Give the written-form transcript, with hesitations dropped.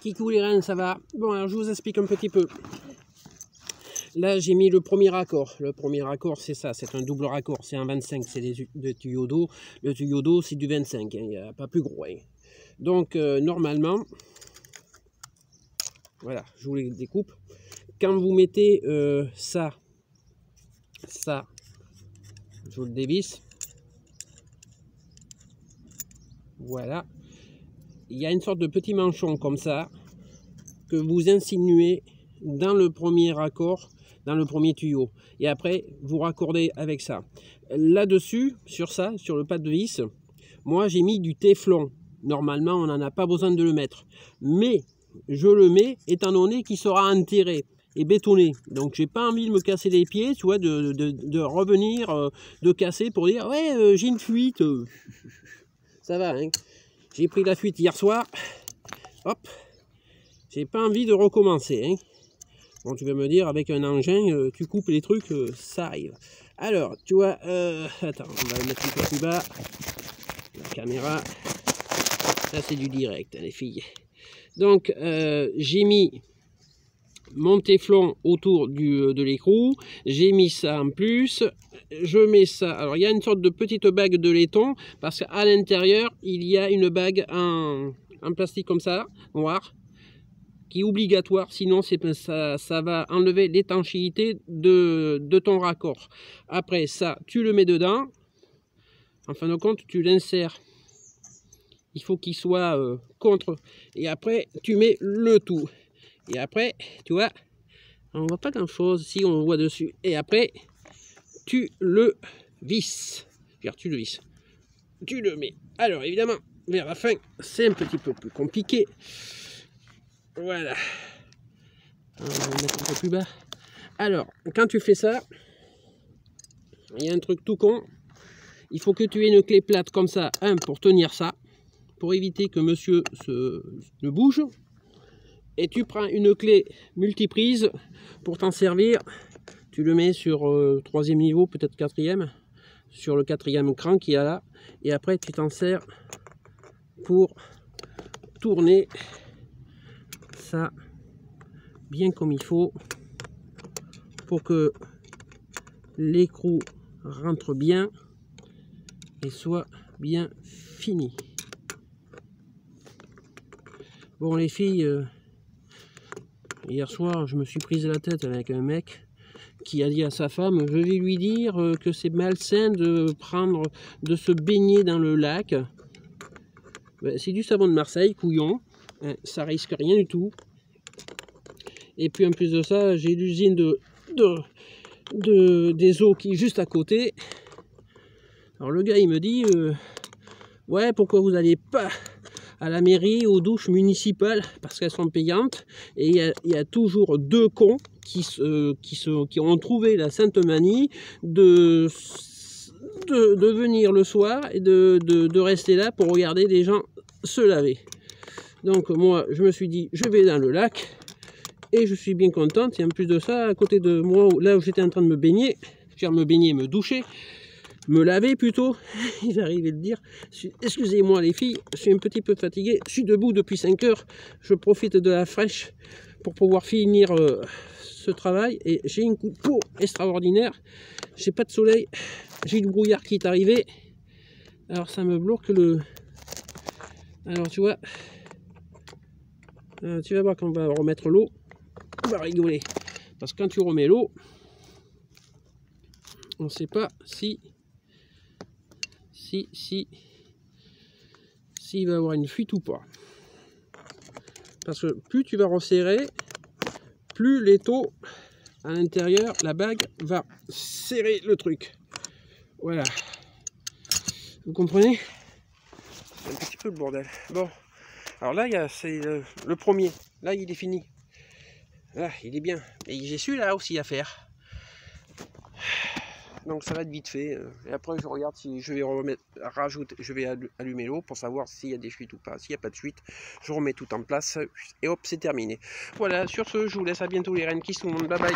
Kikou les rennes, ça va? Bon, alors je vous explique un petit peu. Là, j'ai mis le premier raccord. Le premier raccord, c'est ça, c'est un double raccord. C'est un 25, c'est des tuyaux d'eau. Le tuyau d'eau, c'est du 25, hein, il n'y a pas plus gros. Hein. Donc, normalement, voilà, je vous les découpe. Quand vous mettez ça, je vous le dévisse. Voilà. Il y a une sorte de petit manchon comme ça que vous insinuez dans le premier raccord, dans le premier tuyau. Et après, vous raccordez avec ça. Là-dessus, sur ça, sur le pas de vis, moi j'ai mis du téflon. Normalement, on n'en a pas besoin de le mettre. Mais je le mets étant donné qu'il sera enterré et bétonné. Donc j'ai pas envie de me casser les pieds, tu vois, de revenir, de casser pour dire ouais, j'ai une fuite. Ça va, hein. J'ai pris la fuite hier soir. Hop. J'ai pas envie de recommencer. Hein. Bon, tu vas me dire, avec un engin, tu coupes les trucs, ça arrive. Alors, tu vois, attends, on va le mettre un peu plus bas. La caméra. Ça, c'est du direct, hein, les filles. Donc, j'ai mis mon téflon autour de l'écrou. J'ai mis ça en plus. Je mets ça. Alors, il y a une sorte de petite bague de laiton, parce qu'à l'intérieur, il y a une bague en plastique comme ça, noir, qui est obligatoire, sinon ça va enlever l'étanchéité de ton raccord. Après ça, tu le mets dedans. En fin de compte, tu l'insères. Il faut qu'il soit contre. Et après, tu mets le tout. Et après, tu vois, on ne voit pas grand-chose si on le voit dessus. Et après, tu le visses. Tu le visses. Tu le mets. Alors, évidemment, vers la fin, c'est un petit peu plus compliqué. Voilà. On va le mettre un peu plus bas. Alors, quand tu fais ça, il y a un truc tout con. Il faut que tu aies une clé plate comme ça, pour tenir ça, pour éviter que monsieur ne bouge. Et tu prends une clé multiprise pour t'en servir. Tu le mets sur 3e niveau, peut-être 4e, sur le 4e cran qu'il y a là. Et après, tu t'en sers pour tourner ça bien comme il faut pour que l'écrou rentre bien et soit bien fini. Bon les filles, hier soir je me suis prise la tête avec un mec qui a dit à sa femme: je vais lui dire que c'est malsain de se baigner dans le lac. Ben, c'est du savon de Marseille, couillon, hein, ça risque rien du tout. Et puis en plus de ça, j'ai l'usine des eaux qui est juste à côté. Alors le gars il me dit ouais, pourquoi vous n'allez pas à la mairie, aux douches municipales, parce qu'elles sont payantes. Et il y a toujours deux cons qui ont trouvé la sainte manie de venir le soir et de rester là pour regarder les gens se laver. Donc moi je me suis dit, je vais dans le lac. Et je suis bien contente. Et en plus de ça, à côté de moi, là où j'étais en train de me baigner, me doucher, me laver plutôt, j'arrivais à le dire. Excusez-moi les filles, je suis un petit peu fatigué. Je suis debout depuis 5 heures. Je profite de la fraîche pour pouvoir finir ce travail. Et j'ai un coup de peau extraordinaire. J'ai pas de soleil. J'ai du brouillard qui est arrivé. Alors ça me bloque le... Alors tu vois, tu vas voir quand on va remettre l'eau. On va rigoler, parce que quand tu remets l'eau, on ne sait pas s'il va y avoir une fuite ou pas. Parce que plus tu vas resserrer, plus l'étau à l'intérieur, la bague va serrer le truc. Voilà. Vous comprenez? C'est un petit peu le bordel. Bon, alors là, c'est le premier. Là, il est fini. Là, il est bien. Et j'ai celui-là aussi à faire. Donc ça va être vite fait. Et après, je regarde si je vais allumer l'eau pour savoir s'il y a des fuites ou pas. S'il n'y a pas de fuite, je remets tout en place. Et hop, c'est terminé. Voilà, sur ce, je vous laisse à bientôt les rennes qui sont. Bye bye.